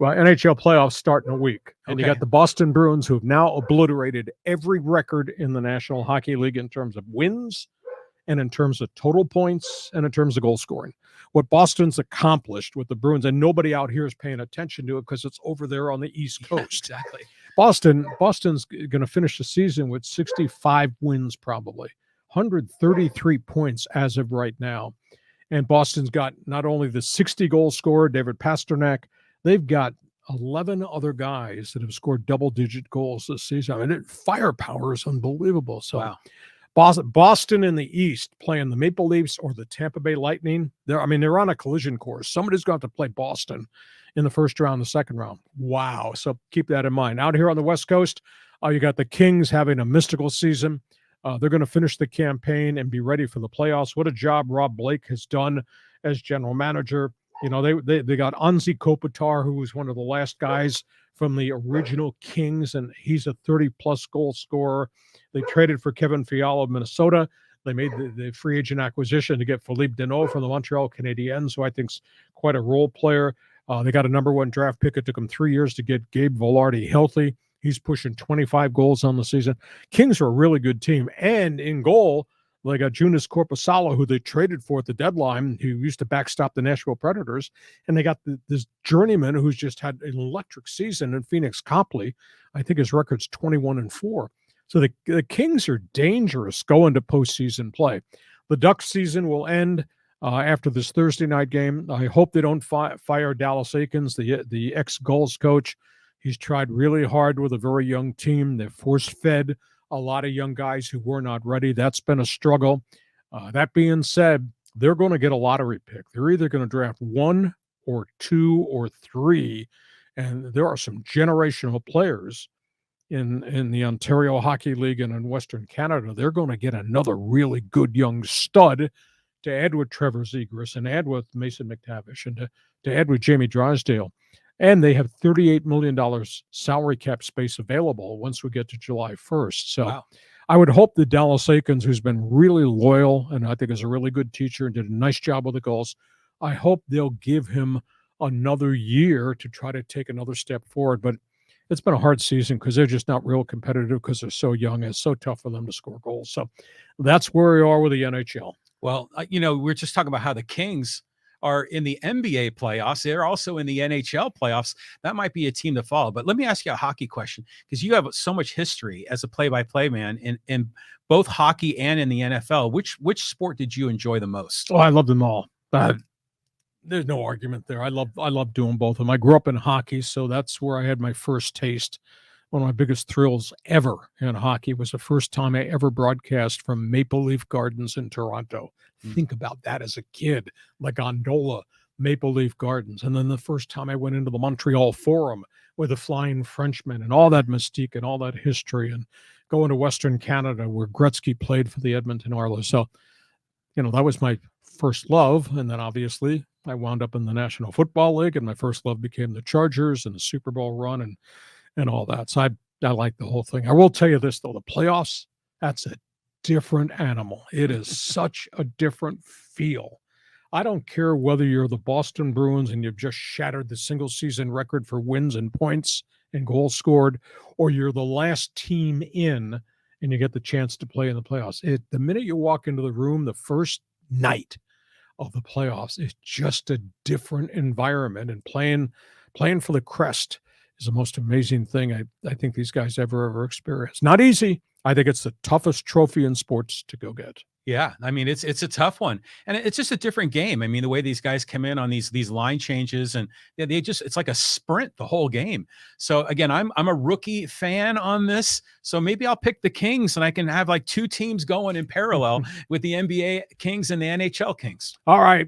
Well, NHL playoffs start in a week. And you Okay. got the Boston Bruins, who have now obliterated every record in the National Hockey League in terms of wins and in terms of total points and in terms of goal scoring. What Boston's accomplished with the Bruins, and nobody out here is paying attention to it because it's over there on the East Coast. Yeah, exactly. Boston's going to finish the season with 65 wins probably, 133 points as of right now. And Boston's got not only the 60-goal scorer, David Pastrnak, they've got 11 other guys that have scored double-digit goals this season. I mean, firepower is unbelievable. So Wow. Boston in the East playing the Maple Leafs or the Tampa Bay Lightning. They're on a collision course. Somebody's going to have to play Boston in the first round, the second round. Wow. So keep that in mind. Out here on the West Coast, you got the Kings having a mystical season. They're going to finish the campaign and be ready for the playoffs. What a job Rob Blake has done as general manager. You know, they got Anze Kopitar, who was one of the last guys from the original Kings, and he's a 30-plus goal scorer. They traded for Kevin Fiala of Minnesota. They made the free agent acquisition to get Philippe Deneau from the Montreal Canadiens, who I think's quite a role player. They got a number one draft pick. It took them 3 years to get Gabe Vilardi healthy. He's pushing 25 goals on the season. Kings are a really good team. And in goal, they got Joonas Korpisalo, who they traded for at the deadline, who used to backstop the Nashville Predators. And they got this journeyman who's just had an electric season in Phoenix Copley. I think his record's 21-4. So the Kings are dangerous going to postseason play. The Ducks season will end after this Thursday night game. I hope they don't fire Dallas Eakins, the ex-Gulls coach. He's tried really hard with a very young team. They've force-fed a lot of young guys who were not ready. That's been a struggle. That being said, they're going to get a lottery pick. They're either going to draft 1 or 2 or 3, and there are some generational players in the Ontario Hockey League and in Western Canada. They're going to get another really good young stud to add with Trevor Zegras and add with Mason McTavish and to add with Jamie Drysdale. And they have $38 million salary cap space available once we get to July 1st. So wow. I would hope that Dallas Eakins, who's been really loyal and I think is a really good teacher and did a nice job with the Gulls, I hope they'll give him another year to try to take another step forward. But it's been a hard season because they're just not real competitive because they're so young. It's so tough for them to score goals. So that's where we are with the NHL. Well, we're just talking about how the Kings are in the NBA playoffs. They're also in the NHL playoffs. That might be a team to follow. But let me ask you a hockey question, because you have so much history as a play-by-play man in both hockey and in the NFL. Which sport did you enjoy the most? Oh, I love them all. There's no argument there. I love doing both of them. I grew up in hockey, so that's where I had my first taste. One of my biggest thrills ever in hockey was the first time I ever broadcast from Maple Leaf Gardens in Toronto. Think about that as a kid, like Gondola, Maple Leaf Gardens. And then the first time I went into the Montreal Forum with the Flying Frenchman and all that mystique and all that history, and going to Western Canada where Gretzky played for the Edmonton Oilers. So, that was my first love. And then obviously I wound up in the National Football League, and my first love became the Chargers and the Super Bowl run and all that. So I like the whole thing. I will tell you this, though, the playoffs, that's a different animal. It is such a different feel. I don't care whether you're the Boston Bruins and you've just shattered the single season record for wins and points and goals scored, or you're the last team in and you get the chance to play in the playoffs. The minute you walk into the room, the first night of the playoffs is just a different environment, and playing for the crest is the most amazing thing I think these guys ever experienced. Not easy. I think it's the toughest trophy in sports to go get. Yeah, I mean, it's a tough one, and it's just a different game. I mean, the way these guys come in on these line changes, and it's like a sprint the whole game. So again, I'm a rookie fan on this, so maybe I'll pick the Kings, and I can have like two teams going in parallel with the NBA Kings and the NHL Kings. All right.